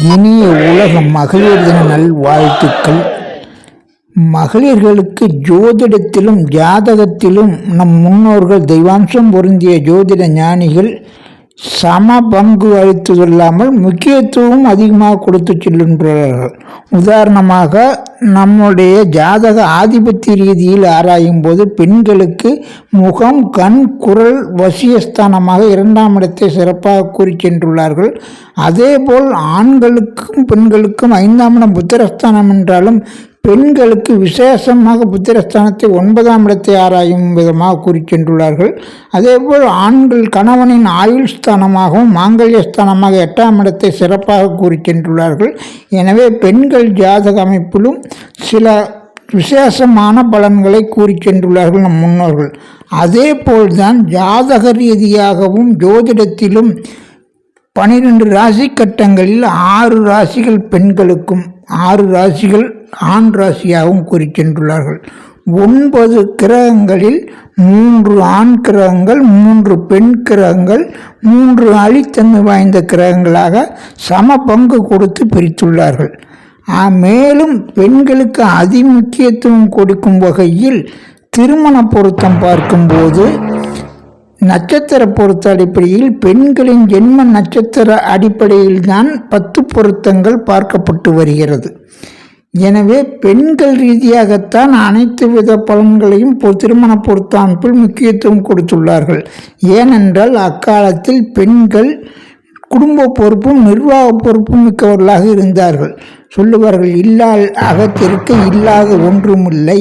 இனிய உலக மகளிர் தின நல்வாழ்த்துக்கள். மகளிர்களுக்கு ஜோதிடத்திலும் ஜாதகத்திலும் நம் முன்னோர்கள் தெய்வாம்சம் பொருந்திய ஜோதிட ஞானிகள் சம பங்கு அளித்ததில்லாமல் முக்கியத்துவம் அதிகமாக கொடுத்து செல்கின்றார்கள். உதாரணமாக, நம்முடைய ஜாதக ஆதிபத்திய ரீதியில் ஆராயும் போது பெண்களுக்கு முகம், கண், குரல், வசியஸ்தானமாக 2ஆம் இடத்தை சிறப்பாக கூறி சென்றுள்ளார்கள். அதேபோல் ஆண்களுக்கும் பெண்களுக்கும் 5ஆம் இடம் புத்திரஸ்தானம் என்றாலும் பெண்களுக்கு விசேஷமாக புத்திரஸ்தானத்தை 9ஆம் இடத்தை ஆராயும் விதமாக கூறி சென்றுள்ளார்கள். அதேபோல் ஆண்கள் கணவனின் ஆயுள் ஸ்தானமாகவும் மாங்கல்யஸ்தானமாக 8ஆம் இடத்தை சிறப்பாக கூறி சென்றுள்ளார்கள். எனவே பெண்கள் ஜாதக அமைப்பிலும் சில விசேஷமான பலன்களை கூறி சென்றுள்ளார்கள் நம் முன்னோர்கள். அதே போல்தான் ஜாதக ரீதியாகவும் ஜோதிடத்திலும் 12 ராசி கட்டங்களில் 6 ராசிகள் பெண்களுக்கும் 6 ராசிகள் ஆண் ராசியாகவும் கூறி சென்றுள்ளார்கள். 9 கிரகங்களில் 3 ஆண் கிரகங்கள், 3 பெண் கிரகங்கள், 3 அழித்தன்மை வாய்ந்த கிரகங்களாக சம பங்கு கொடுத்து பிரித்துள்ளார்கள். மேலும் பெண்களுக்கு அதிமுக்கியத்துவம் கொடுக்கும் வகையில் திருமண பொருத்தம் பார்க்கும்போது நட்சத்திர பொருத்த அடிப்படையில் பெண்களின் ஜென்ம நட்சத்திர அடிப்படையில் தான் 10 பொருத்தங்கள் பார்க்கப்பட்டு வருகிறது. எனவே பெண்கள் ரீதியாகத்தான் அனைத்து வித பலன்களையும் திருமண பொருத்த அமைப்பில் முக்கியத்துவம் கொடுத்துள்ளார்கள். ஏனென்றால் அக்காலத்தில் பெண்கள் குடும்ப பொறுப்பும் நிர்வாக பொறுப்பும் மிக்கவர்களாக இருந்தார்கள். சொல்லுவார்கள், இல்லால் அகத்திற்கு இல்லாத ஒன்றுமில்லை,